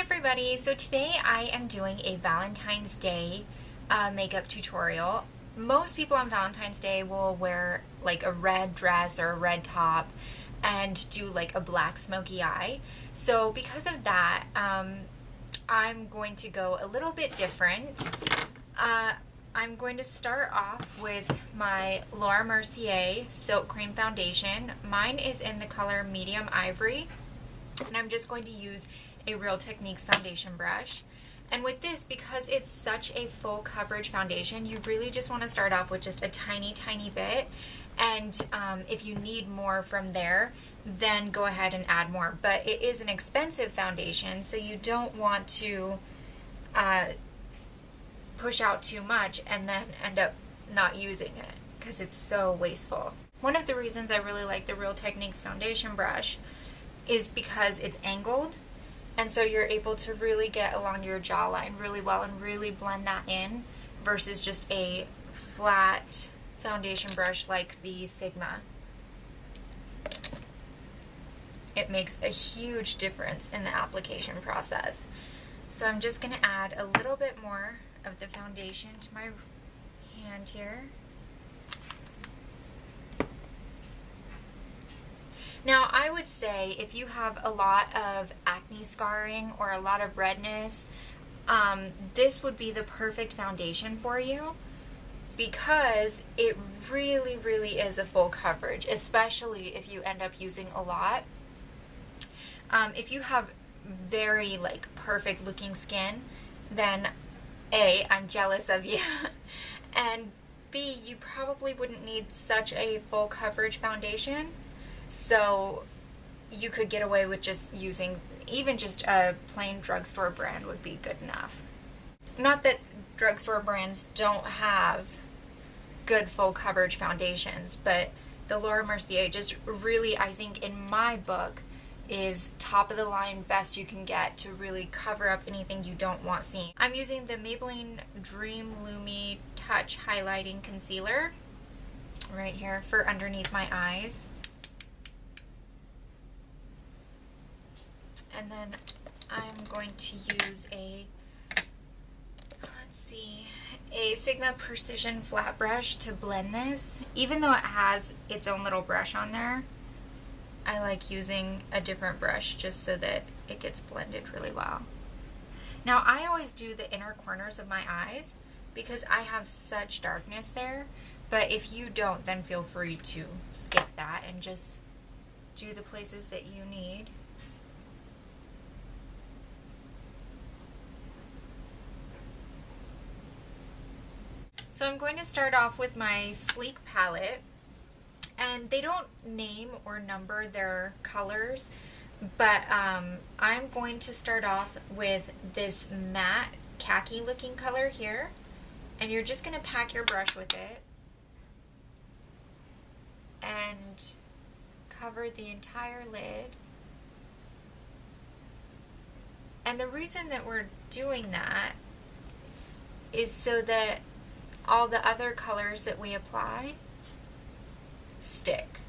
everybody, so today I am doing a Valentine's Day makeup tutorial. Most people on Valentine's Day will wear like a red dress or a red top and do like a black smoky eye. So because of that, I'm going to go a little bit different. I'm going to start off with my Laura Mercier Silk Cream Foundation. Mine is in the color Medium Ivory, and I'm just going to use a Real Techniques foundation brush. And with this, because it's such a full coverage foundation, you really just want to start off with just a tiny bit, and if you need more from there, then go ahead and add more. But it is an expensive foundation, so you don't want to push out too much and then end up not using it because it's so wasteful. One of the reasons I really like the Real Techniques foundation brush is because it's angled, and so you're able to really get along your jawline really well and really blend that in versus just a flat foundation brush like the Sigma. It makes a huge difference in the application process. So I'm just going to add a little bit more of the foundation to my hand here. Now, I would say if you have a lot of acne scarring or a lot of redness, this would be the perfect foundation for you because it really is a full coverage, especially if you end up using a lot. If you have very like perfect looking skin, then A, I'm jealous of you, and B, you probably wouldn't need such a full coverage foundation. So you could get away with just using even just a plain drugstore brand would be good enough. Not that drugstore brands don't have good full coverage foundations, but the Laura Mercier just really, I think in my book, is top of the line, best you can get to really cover up anything you don't want seen. I'm using the Maybelline Dream Lumi Touch Highlighting Concealer right here for underneath my eyes. And then I'm going to use a Sigma Precision Flat Brush to blend this. Even though it has its own little brush on there, I like using a different brush just so that it gets blended really well. Now, I always do the inner corners of my eyes because I have such darkness there, but if you don't, then feel free to skip that and just do the places that you need. So I'm going to start off with my Sleek palette, and they don't name or number their colors, but I'm going to start off with this matte khaki looking color here, and you're just going to pack your brush with it and cover the entire lid. And the reason that we're doing that is so that all the other colors that we apply stick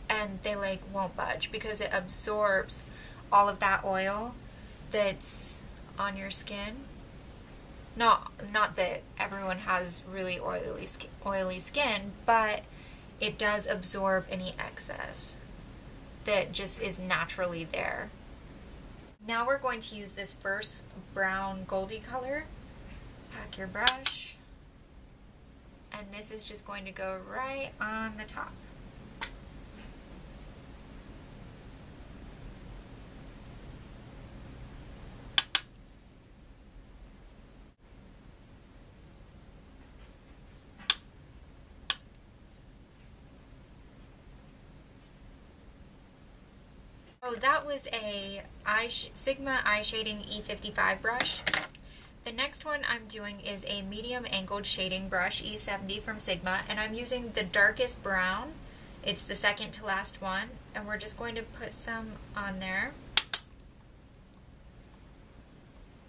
and they like won't budge because it absorbs all of that oil that's on your skin. Not that everyone has really oily skin, but it does absorb any excess that just is naturally there. Now we're going to use this first brown goldy color. Pack your brush. And this is just going to go right on the top. Oh, that was a Sigma Eye Shading E55 brush. The next one I'm doing is a medium angled shading brush, E70 from Sigma, and I'm using the darkest brown. It's the second to last one, and we're just going to put some on there.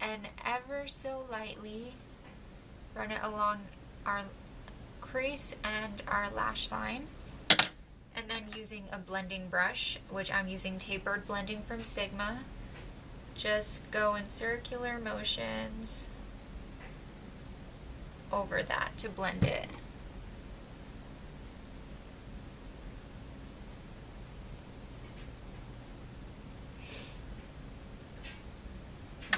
And ever so lightly run it along our crease and our lash line. And then using a blending brush, which I'm using Tapered Blending from Sigma, just go in circular motions over that to blend it.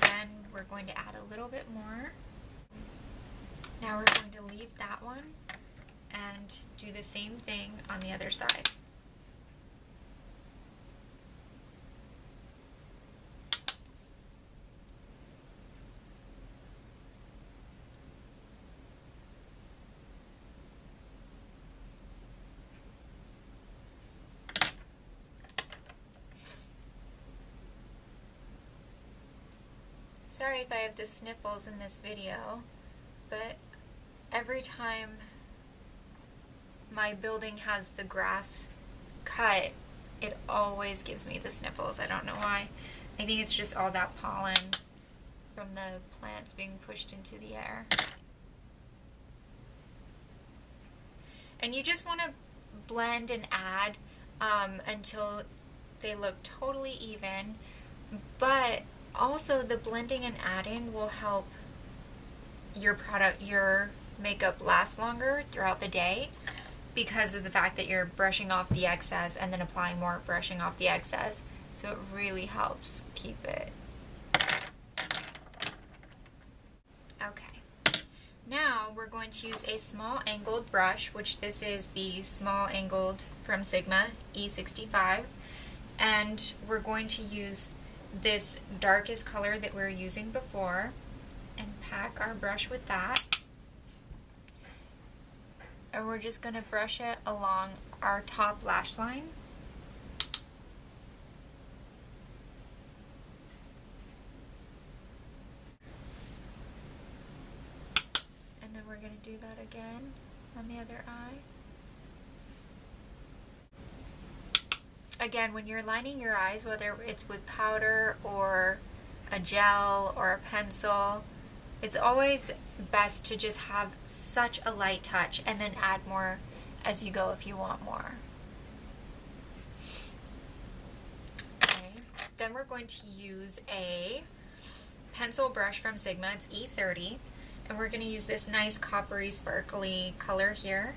Then we're going to add a little bit more. Now we're going to leave that one and do the same thing on the other side. Sorry if I have the sniffles in this video, but every time my building has the grass cut, it always gives me the sniffles. I don't know why. I think it's just all that pollen from the plants being pushed into the air. And you just want to blend and add until they look totally even, but also the blending and adding will help your makeup last longer throughout the day because of the fact that you're brushing off the excess and then applying more, brushing off the excess. So it really helps keep it. Okay. Now we're going to use a small angled brush, which this is the small angled from Sigma E65, and we're going to use this darkest color that we were using before and pack our brush with that. And we're just going to brush it along our top lash line. And then we're going to do that again on the other eye. Again, when you're lining your eyes, whether it's with powder or a gel or a pencil, it's always best to just have such a light touch and then add more as you go if you want more. Okay. Then we're going to use a pencil brush from Sigma. It's E30, and we're going to use this nice coppery sparkly color here.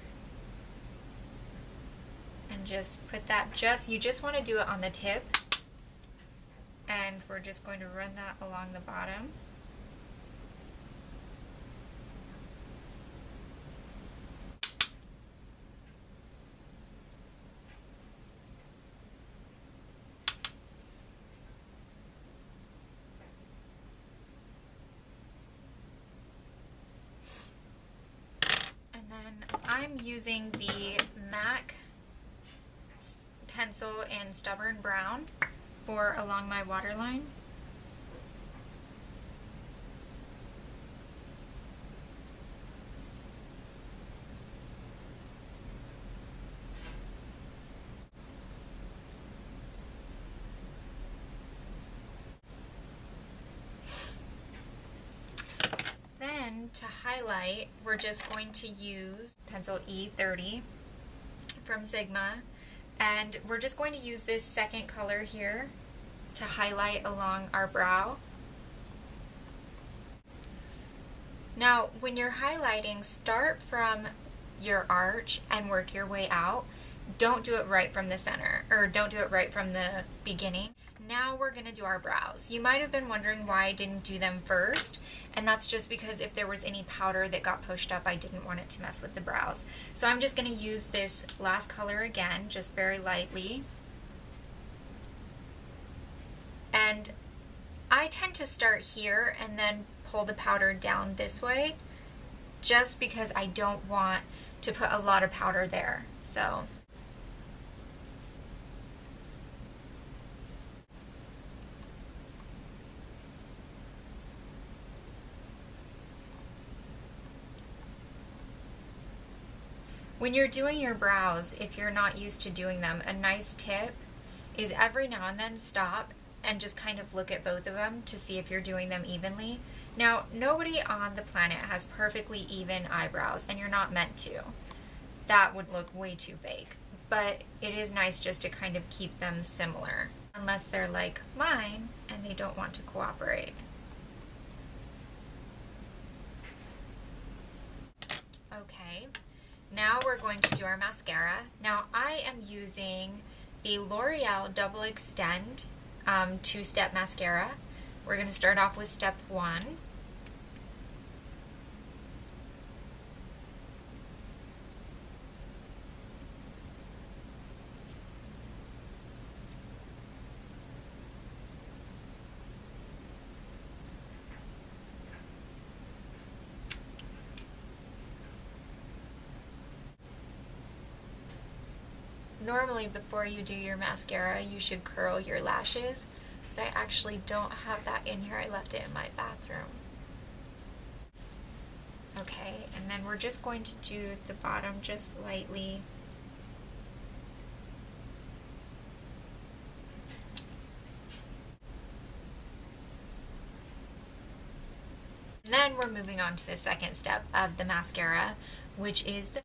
And just put that, you just want to do it on the tip, and we're just going to run that along the bottom. And then I'm using the MAC pencil and Stubborn Brown for along my waterline. Then to highlight, we're just going to use pencil E30 from Sigma. And we're just going to use this second color here to highlight along our brow. Now, when you're highlighting, start from your arch and work your way out. Don't do it right from the center, or don't do it right from the beginning. Now we're going to do our brows. You might have been wondering why I didn't do them first, and that's just because if there was any powder that got pushed up, I didn't want it to mess with the brows. So I'm just going to use this last color again, just very lightly. And I tend to start here and then pull the powder down this way, just because I don't want to put a lot of powder there. So when you're doing your brows, if you're not used to doing them, a nice tip is every now and then stop and just kind of look at both of them to see if you're doing them evenly. Now, nobody on the planet has perfectly even eyebrows, and you're not meant to. That would look way too fake. But it is nice just to kind of keep them similar, unless they're like mine and they don't want to cooperate. Okay, now we're going to do our mascara. Now I am using the L'Oreal Double Extend 2-step mascara. We're going to start off with step 1. Normally before you do your mascara, you should curl your lashes, but I actually don't have that in here. I left it in my bathroom. Okay, and then we're just going to do the bottom just lightly. And then we're moving on to the second step of the mascara, which is the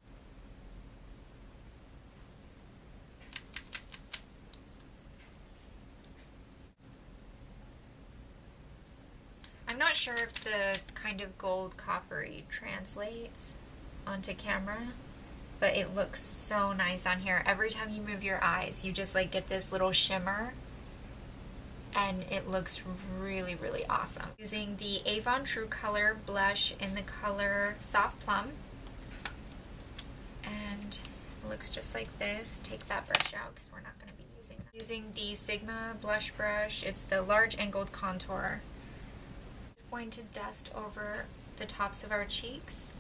I'm not sure if the kind of gold coppery translates onto camera, but it looks so nice on here. Every time you move your eyes, you just like get this little shimmer, and it looks really, really awesome. Using the Avon True Color blush in the color Soft Plum, and it looks just like this. Take that brush out because we're not going to be using that. Using the Sigma blush brush, it's the large angled contour. Going to dust over the tops of our cheeks.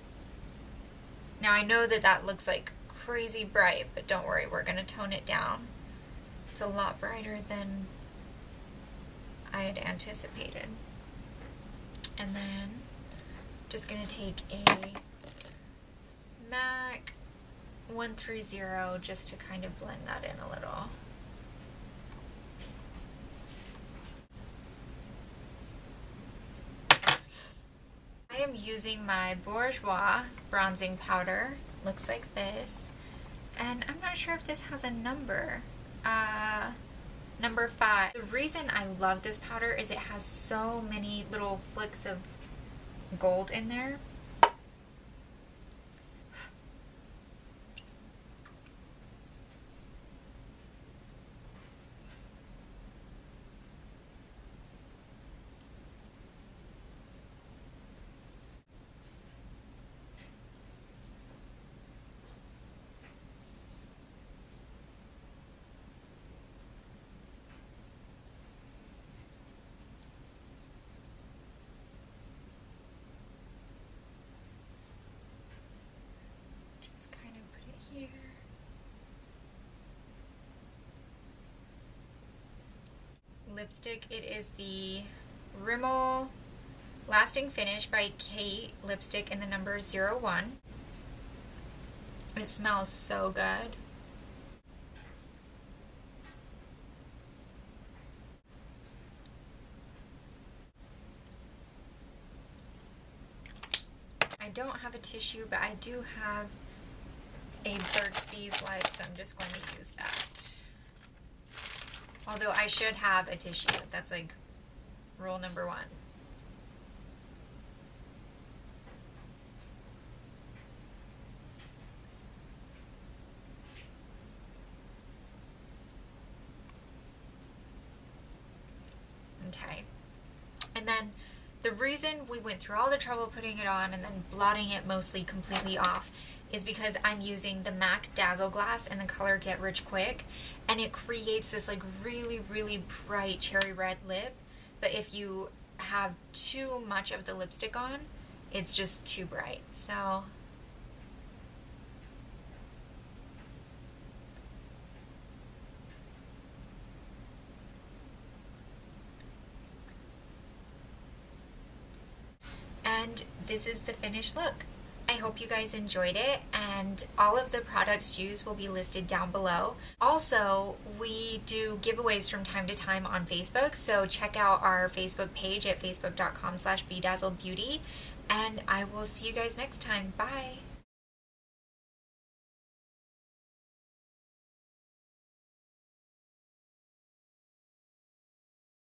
Now I know that that looks like crazy bright, but don't worry, we're going to tone it down. It's a lot brighter than I had anticipated. And then just going to take a MAC 130 just to kind of blend that in a little. I am using my Bourjois bronzing powder. Looks like this. And I'm not sure if this has a number. Number 5. The reason I love this powder is it has so many little flicks of gold in there. Kind of put it here. Lipstick, it is the Rimmel Lasting Finish by Kate lipstick in the number 01. It smells so good. I don't have a tissue, but I do have a Burt's Bees wipe, so I'm just going to use that. Although I should have a tissue. That's like rule number 1. Okay. And then the reason we went through all the trouble putting it on and then blotting it mostly completely off is because I'm using the MAC Dazzle Glass in the color Get Rich Quick, and it creates this like really, really bright cherry red lip, but if you have too much of the lipstick on, it's just too bright. So and this is the finished look. I hope you guys enjoyed it, and all of the products used will be listed down below. Also, we do giveaways from time to time on Facebook, so check out our Facebook page at facebook.com/bedazzledbeauty, and I will see you guys next time. Bye!